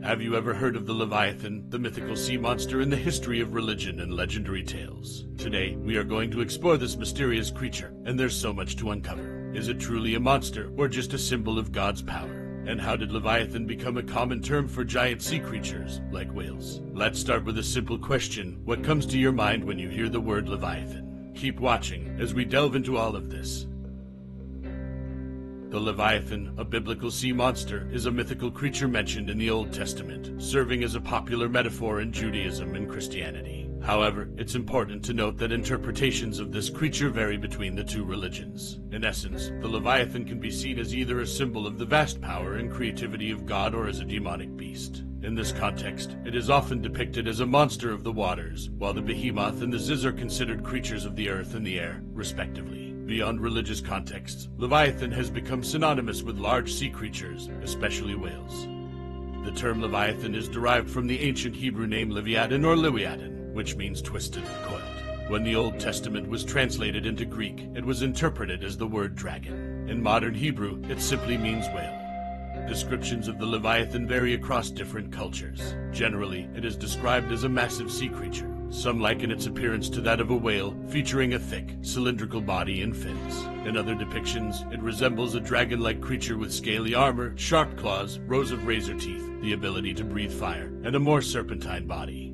Have you ever heard of the Leviathan, the mythical sea monster in the history of religion and legendary tales? Today, we are going to explore this mysterious creature, and there's so much to uncover. Is it truly a monster, or just a symbol of God's power? And how did Leviathan become a common term for giant sea creatures, like whales? Let's start with a simple question. What comes to your mind when you hear the word Leviathan? Keep watching as we delve into all of this. The Leviathan, a biblical sea monster, is a mythical creature mentioned in the Old Testament, serving as a popular metaphor in Judaism and Christianity. However, it's important to note that interpretations of this creature vary between the two religions. In essence, the Leviathan can be seen as either a symbol of the vast power and creativity of God or as a demonic beast. In this context, it is often depicted as a monster of the waters, while the behemoth and the ziz are considered creatures of the earth and the air, respectively. Beyond religious contexts, Leviathan has become synonymous with large sea creatures, especially whales. The term Leviathan is derived from the ancient Hebrew name Leviathan or Leviathan, which means twisted or coiled. When the Old Testament was translated into Greek, it was interpreted as the word dragon. In modern Hebrew, it simply means whale. Descriptions of the Leviathan vary across different cultures. Generally, it is described as a massive sea creature. Some liken its appearance to that of a whale, featuring a thick, cylindrical body and fins. In other depictions, it resembles a dragon-like creature with scaly armor, sharp claws, rows of razor teeth, the ability to breathe fire, and a more serpentine body.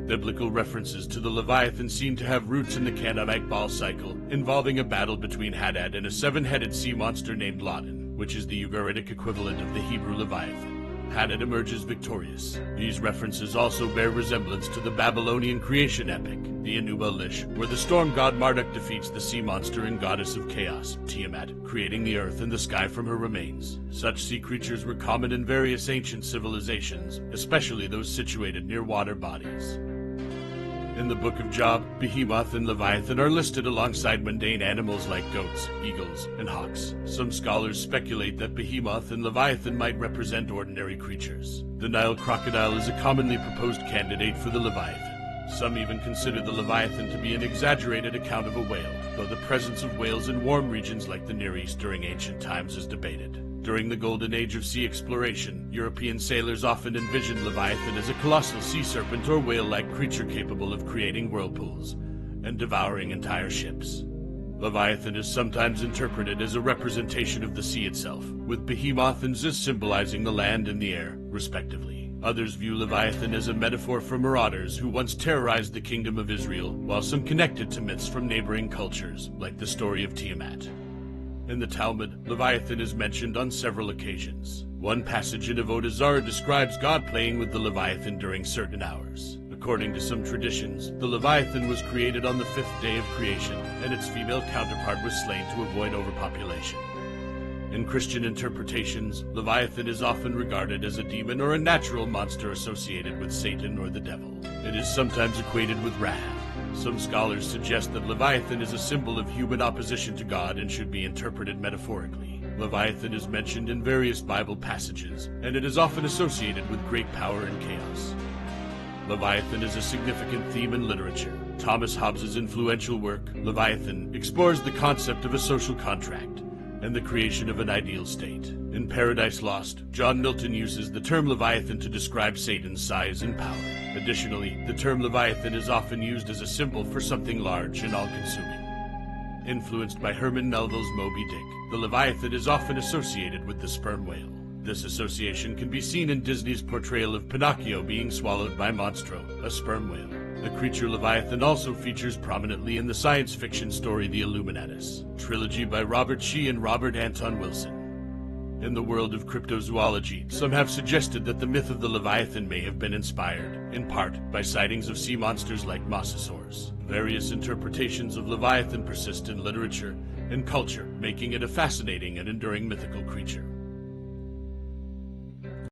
Biblical references to the Leviathan seem to have roots in the Canaanite Baal cycle, involving a battle between Hadad and a seven-headed sea monster named Ladan, which is the Ugaritic equivalent of the Hebrew Leviathan. Hadad emerges victorious. These references also bear resemblance to the Babylonian creation epic, the Enuma-Elish, where the storm god Marduk defeats the sea monster and goddess of chaos, Tiamat, creating the earth and the sky from her remains. Such sea creatures were common in various ancient civilizations, especially those situated near water bodies. In the Book of Job, Behemoth and Leviathan are listed alongside mundane animals like goats, eagles, and hawks. Some scholars speculate that Behemoth and Leviathan might represent ordinary creatures. The Nile crocodile is a commonly proposed candidate for the Leviathan. Some even consider the Leviathan to be an exaggerated account of a whale, though the presence of whales in warm regions like the Near East during ancient times is debated. During the golden age of sea exploration, European sailors often envisioned Leviathan as a colossal sea serpent or whale-like creature capable of creating whirlpools and devouring entire ships. Leviathan is sometimes interpreted as a representation of the sea itself, with Behemoth and Ziz symbolizing the land and the air, respectively. Others view Leviathan as a metaphor for marauders who once terrorized the kingdom of Israel, while some connect it to myths from neighboring cultures, like the story of Tiamat. In the Talmud, Leviathan is mentioned on several occasions. One passage in Avodah Zarah describes God playing with the Leviathan during certain hours. According to some traditions, the Leviathan was created on the fifth day of creation, and its female counterpart was slain to avoid overpopulation. In Christian interpretations, Leviathan is often regarded as a demon or a natural monster associated with Satan or the devil. It is sometimes equated with Rahab. Some scholars suggest that Leviathan is a symbol of human opposition to God and should be interpreted metaphorically. Leviathan is mentioned in various Bible passages, and it is often associated with great power and chaos. Leviathan is a significant theme in literature. Thomas Hobbes's influential work, Leviathan, explores the concept of a social contract and the creation of an ideal state. In Paradise Lost, John Milton uses the term Leviathan to describe Satan's size and power. Additionally, the term Leviathan is often used as a symbol for something large and all-consuming. Influenced by Herman Melville's Moby Dick, the Leviathan is often associated with the sperm whale. This association can be seen in Disney's portrayal of Pinocchio being swallowed by Monstro, a sperm whale. The creature Leviathan also features prominently in the science fiction story The Illuminatus, trilogy by Robert Shea and Robert Anton Wilson. In the world of cryptozoology, some have suggested that the myth of the Leviathan may have been inspired, in part, by sightings of sea monsters like mosasaurs. Various interpretations of Leviathan persist in literature and culture, making it a fascinating and enduring mythical creature.